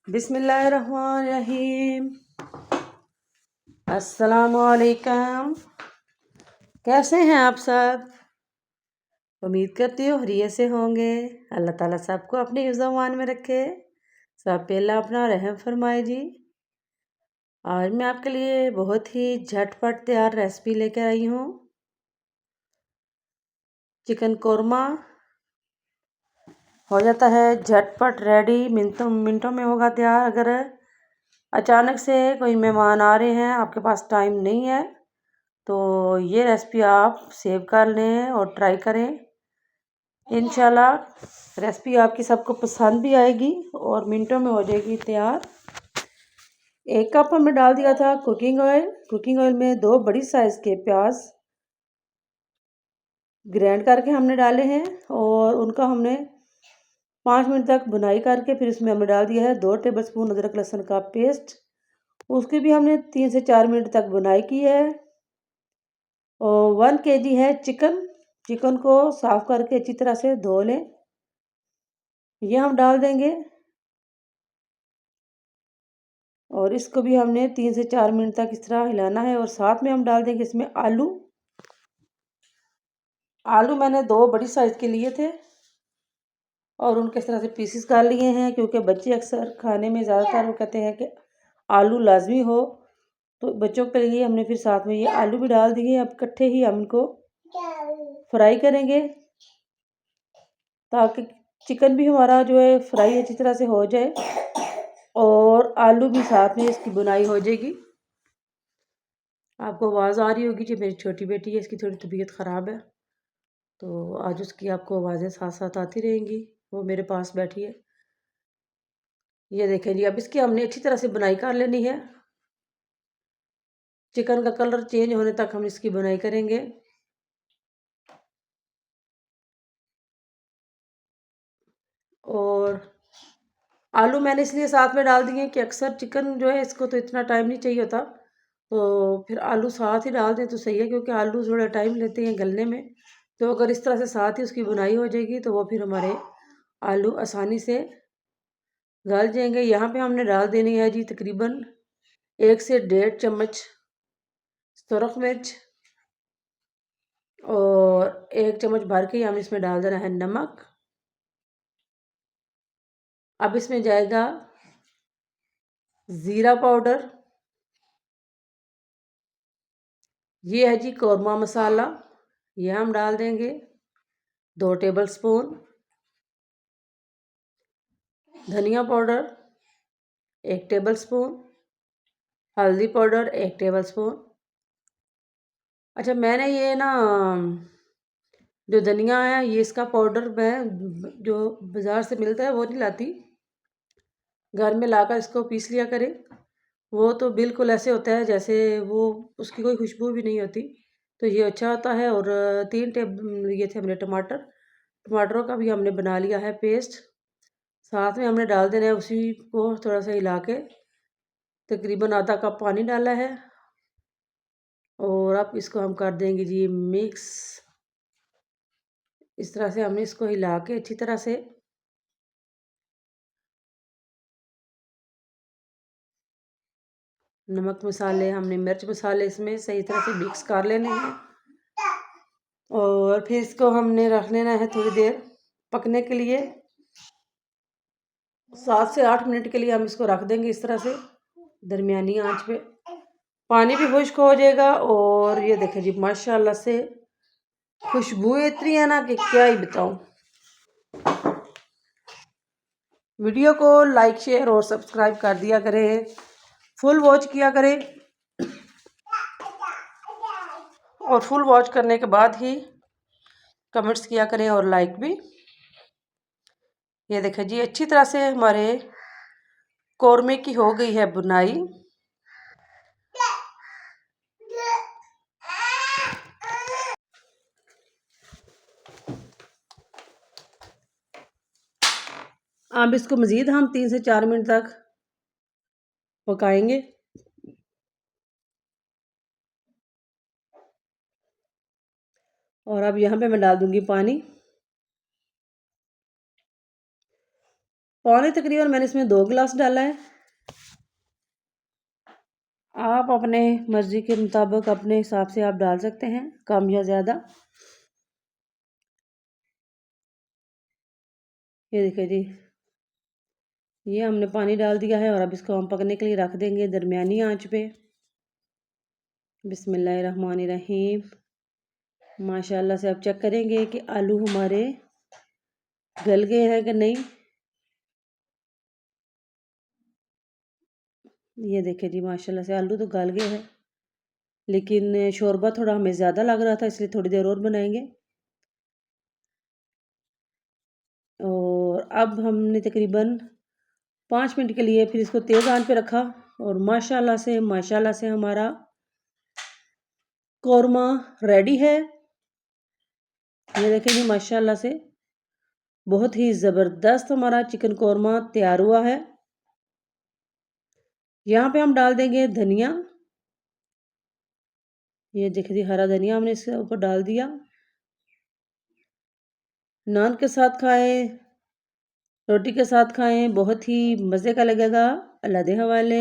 बिस्मिल्लाहिर्रहमानिर्रहीम। अस्सलामुअलैकुम। कैसे हैं आप सब? उम्मीद करती हूँ खैरियत से होंगे। अल्लाह ताला सबको अपने हिफ्ज़-ओ-अमान में रखे। सब पे अल्लाह अपना रहम फरमाए जी। आज मैं आपके लिए बहुत ही झटपट तैयार रेसिपी लेकर आई हूँ। चिकन कोरमा हो जाता है झटपट रेडी, मिनटों में होगा तैयार। अगर अचानक से कोई मेहमान आ रहे हैं, आपके पास टाइम नहीं है, तो ये रेसिपी आप सेव कर लें और ट्राई करें। इंशाल्लाह रेसिपी आपकी सबको पसंद भी आएगी और मिनटों में हो जाएगी तैयार। एक कप हमने डाल दिया था कुकिंग ऑयल। कुकिंग ऑयल में 2 बड़ी साइज़ के प्याज ग्राइंड करके हमने डाले हैं और उनका हमने 5 मिनट तक भुनाई करके फिर इसमें हमने डाल दिया है 2 टेबलस्पून अदरक लहसुन का पेस्ट। उसकी भी हमने 3 से 4 मिनट तक भुनाई की है। और 1 kg है चिकन को साफ़ करके अच्छी तरह से धो लें। ये हम डाल देंगे और इसको भी हमने 3 से 4 मिनट तक इस तरह हिलाना है। और साथ में हम डाल देंगे इसमें आलू मैंने 2 बड़ी साइज़ के लिए थे और उनके इस तरह से पीसेस कर लिए हैं, क्योंकि बच्चे अक्सर खाने में ज़्यादातर वो कहते हैं कि आलू लाजमी हो, तो बच्चों के लिए हमने फिर साथ में ये आलू भी डाल दिए। अब इकट्ठे ही हम इनको फ्राई करेंगे ताकि चिकन भी हमारा जो है फ्राई अच्छी तरह से हो जाए और आलू भी साथ में इसकी बुनाई हो जाएगी। आपको आवाज़ आ रही होगी कि मेरी छोटी बेटी है, इसकी थोड़ी तबीयत ख़राब है, तो आज उसकी आपको आवाज़ें साथ साथ आती रहेंगी। वो मेरे पास बैठी है। ये देखें जी, अब इसकी हमने अच्छी तरह से बुनाई कर लेनी है। चिकन का कलर चेंज होने तक हम इसकी बुनाई करेंगे। और आलू मैंने इसलिए साथ में डाल दिए कि अक्सर चिकन जो है इसको तो इतना टाइम नहीं चाहिए होता, तो फिर आलू साथ ही डाल दें तो सही है, क्योंकि आलू थोड़ा टाइम लेते हैं गलने में। तो अगर इस तरह से साथ ही उसकी बुनाई हो जाएगी तो वो फिर हमारे आलू आसानी से गल जाएंगे। यहाँ पे हमने डाल देनी है जी तकरीबन 1 से 1.5 चम्मच सुरख मिर्च और 1 चम्मच भर के हम इसमें डाल देना है नमक। अब इसमें जाएगा ज़ीरा पाउडर, ये है जी कौरमा मसाला, ये हम डाल देंगे 2 टेबलस्पून। धनिया पाउडर 1 टेबलस्पून। हल्दी पाउडर 1 टेबलस्पून। अच्छा, मैंने ये ना जो धनिया है ये इसका पाउडर मैं जो बाज़ार से मिलता है वो नहीं लाती, घर में लाकर इसको पीस लिया करें। वो तो बिल्कुल ऐसे होता है जैसे वो उसकी कोई खुशबू भी नहीं होती, तो ये अच्छा होता है। और 3 लिए थे हमने टमाटरों का भी हमने बना लिया है पेस्ट। साथ में हमने डाल देना है, उसी को थोड़ा सा हिला के तकरीबन आधा कप पानी डाला है और अब इसको हम कर देंगे जी मिक्स। इस तरह से हमने इसको हिला के अच्छी तरह से नमक मसाले हमने मिर्च मसाले इसमें सही तरह से मिक्स कर लेने हैं और फिर इसको हमने रख लेना है थोड़ी देर पकने के लिए। 7 से 8 मिनट के लिए हम इसको रख देंगे इस तरह से दरमियानी आंच पे। पानी भी खुश्क हो जाएगा और ये देखें जी माशाल्लाह से खुशबू इतनी है ना कि क्या ही बताऊं। वीडियो को लाइक शेयर और सब्सक्राइब कर दिया करें, फुल वॉच किया करें और फुल वॉच करने के बाद ही कमेंट्स किया करें और लाइक भी। ये देखें जी अच्छी तरह से हमारे कौरमे की हो गई है बुनाई। अब इसको मज़ीद हम 3 से 4 मिनट तक पकाएंगे। और अब यहाँ पे मैं डाल दूंगी पानी पानी तकरीबन मैंने इसमें 2 गिलास डाला है। आप अपने मर्ज़ी के मुताबिक अपने हिसाब से आप डाल सकते हैं, कम या ज़्यादा। ये देखिए जी, ये हमने पानी डाल दिया है और अब इसको हम पकने के लिए रख देंगे दरमियानी आंच पे। बिस्मिल्लाहिर्रहमानिर्रहीम। माशाल्लाह से आप चेक करेंगे कि आलू हमारे गल गए हैं कि नहीं। ये देखिए जी, माशाल्लाह से आलू तो गल गए हैं, लेकिन शोरबा थोड़ा हमें ज़्यादा लग रहा था, इसलिए थोड़ी देर और बनाएंगे। और अब हमने तकरीबन 5 मिनट के लिए फिर इसको तेज़ आंच पे रखा और माशाल्लाह से हमारा कौरमा रेडी है। ये देखें जी, माशाल्लाह से बहुत ही ज़बरदस्त हमारा चिकन कौरमा तैयार हुआ है। यहाँ पे हम डाल देंगे धनिया। ये देखिए, हरा धनिया हमने इसके ऊपर डाल दिया। नान के साथ खाएं, रोटी के साथ खाएं, बहुत ही मज़े का लगेगा। अल्लाह दे हवाले।